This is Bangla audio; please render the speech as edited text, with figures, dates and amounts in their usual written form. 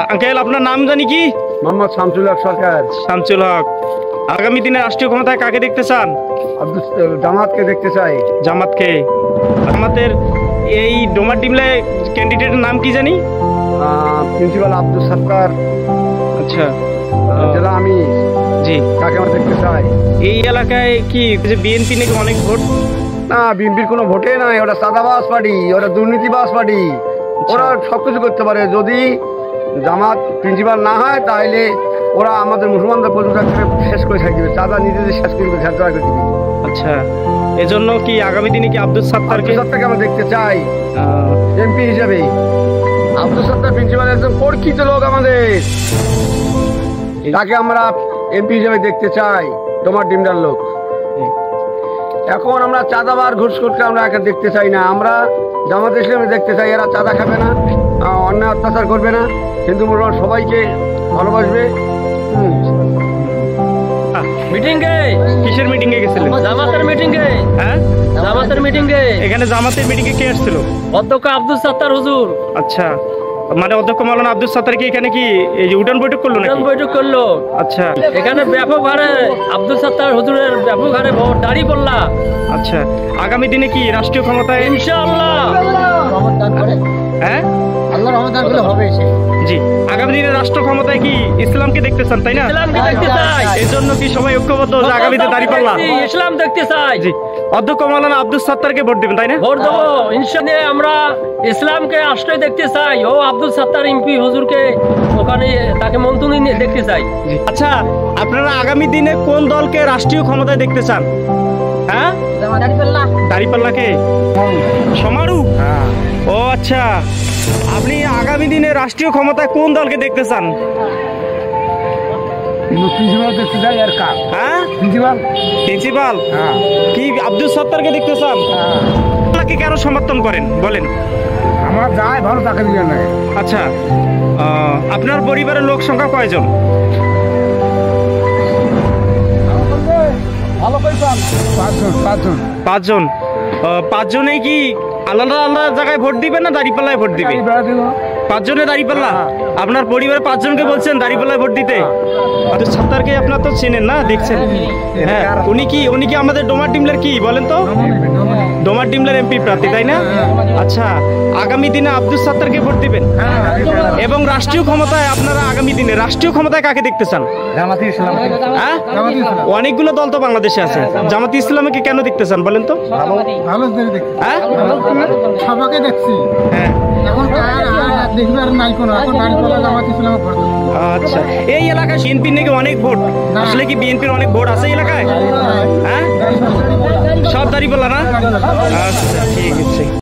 আঙ্কেল আপনার নাম জানি কি? মোহাম্মদ শামসুল হক সরকার। শামসুল হক, আগামী দিনে রাষ্ট্রীয় ক্ষমতায় কাকে দেখতে চান? জামাতকে দেখতে চাই। জামাতকে? জামাতের এই ডোমারডিমলায় ক্যান্ডিডেটের নাম কি জানি? প্রিন্সিপাল আব্দুল সত্তার। আচ্ছা, জেলা আমি জি। কাকে আমরা দেখতে চাই? এই এলাকায় কি বিএনপি নাকি অনেক ভোট? না, বিএনপির কোনো ভোটে নাই, ওরা সাদাবাজ পার্টি, ওরা দুর্নীতিবাজ পার্টি, ওরা সবকিছু করতে পারে। যদি জামাত প্রিন্সিপাল না হয় তাহলে ওরা আমাদের মুসলমানদের পর্যন্ত শেষ করে থাকবে, চাঁদা নিজেদের শেষ করে দিবে। আচ্ছা, এজন্য কি আগামী দিনে কি আব্দুল সত্তারকে আমরা দেখতে চাই এমপি হিসেবে? আব্দুল সত্তার প্রিন্সিপাল একজন পরীক্ষিত লোক, আমাদের তাকে আমরা এমপি হিসেবে দেখতে চাই, তোমার ডিমডার লোক। এখন আমরা চাঁদাবার ঘুষখোরকে আমরা একে দেখতে চাই না, আমরা জামাত ইসলামে দেখতে চাই। এরা চাঁদা খাবে না, অন্যায় অত্যাচার করবে না, হিন্দু মুসলমান সবাইকে ভালোবাসবে। মিটিং এ কিসের মিটিং এ গেছিলেন? জামাতের মিটিং এ। হ্যাঁ, জামাতের মিটিং এ। এখানে জামাতের মিটিং এ কে আসছিল? অধ্যক্ষ আব্দুল সত্তার হুজুর। আচ্ছা, মানে অধ্যক্ষ মাওলানা আব্দুল সত্তার কি এখানে কি এই যে উঠান বৈঠক করলো নাকি? বৈঠক করলো। আচ্ছা, এখানে ব্যাপক হারে আব্দুল সত্তার হুজুরের ব্যাপক হারে ভোট দাঁড়ি পড়লা। আচ্ছা, আগামী দিনে কি রাষ্ট্রীয় ক্ষমতায় ইনশাআল্লাহ হ্যাঁ আল্লাহর রহমতে আসলে হবে। জি, আগামী দিনে রাষ্ট্র ক্ষমতায় কি ইসলামকে দেখতে চান, তাই না? ইসলামকে দেখতে চাই। এর জন্য কি সবাই ঐক্যবদ্ধ যে আগামীতে দাঁড়িপাল্লা ইসলাম দেখতে চাই? জি, অধ্যক্ষ মাওলানা আব্দুল সত্তারকে ভোট দিবেন, তাই না? ভোট দেবো ইনশাআল্লাহ। আমরা ইসলামকে আশ্রয় দেখতে চাই। ও আব্দুল সত্তার এমপি হুজুরকে ওখানে তাকে মন্ত্রী দেখতে চাই। আচ্ছা, আপনারা আগামী দিনে কোন দলকে রাষ্ট্রীয় ক্ষমতায় দেখতে চান? হ্যাঁ, দাঁড়িপাল্লাকে। সমারু? ও আচ্ছা, আপনি আগামী দিনে রাষ্ট্রীয় ক্ষমতায় কোন দলকে দেখতে চান? প্রিন্সিপাল দেখতে চাই। আর কার? হ্যাঁ, প্রিন্সিপাল কি আব্দুল সত্তারকে দেখতে চান? আপনাকে কেন সমর্থন করেন বলেন? আমার যাই ভালো তাকে দিয়ে নেয়। আচ্ছা, আপনার পরিবারের লোক সংখ্যা কয়জন? পাঁচজন। পাঁচজনেই কি আলাদা আলাদা জায়গায় ভোট দিবেন না দাঁড়িপাল্লায় ভোট দিবে? পাঁচজনে দাঁড়িপাল্লা। আপনার পরিবারের পাঁচজনকে বলছেন দাঁড়িপাল্লায় ভোট দিতে? আব্দুল সত্তারকে আপনার তো চেনেন না, দেখছেন? হ্যাঁ, উনি কি আমাদের ডোমারডিমলার কি বলেন তো? ডোমারডিমলার এমপি প্রার্থী, তাই না? আচ্ছা, আগামী দিনে আব্দুল সত্তারকে ভোট দিবেন? এবং রাষ্ট্রীয় ক্ষমতায় আপনারা আগামী দিনে রাষ্ট্রীয় ক্ষমতায় কাকে দেখতে চান? জামাত ইসলাম। হ্যাঁ, অনেকগুলো দল তো বাংলাদেশে আছে, জামাত ইসলামকে কেন দেখতে চান বলেন তো? ভালো হ্যাঁ, সবাইকে দেখছি। হ্যাঁ, এখন দেখবে আর নাই কোনো, এখন জামাত ইসলামে ভোট দেব। আচ্ছা, এই এলাকায় বিএনপির নাকি অনেক ভোট, আসলে কি বিএনপির অনেক ভোট আছে এলাকায়? হ্যাঁ, সব দাঁড়িপাল্লা না? আচ্ছা, ঠিক আছে।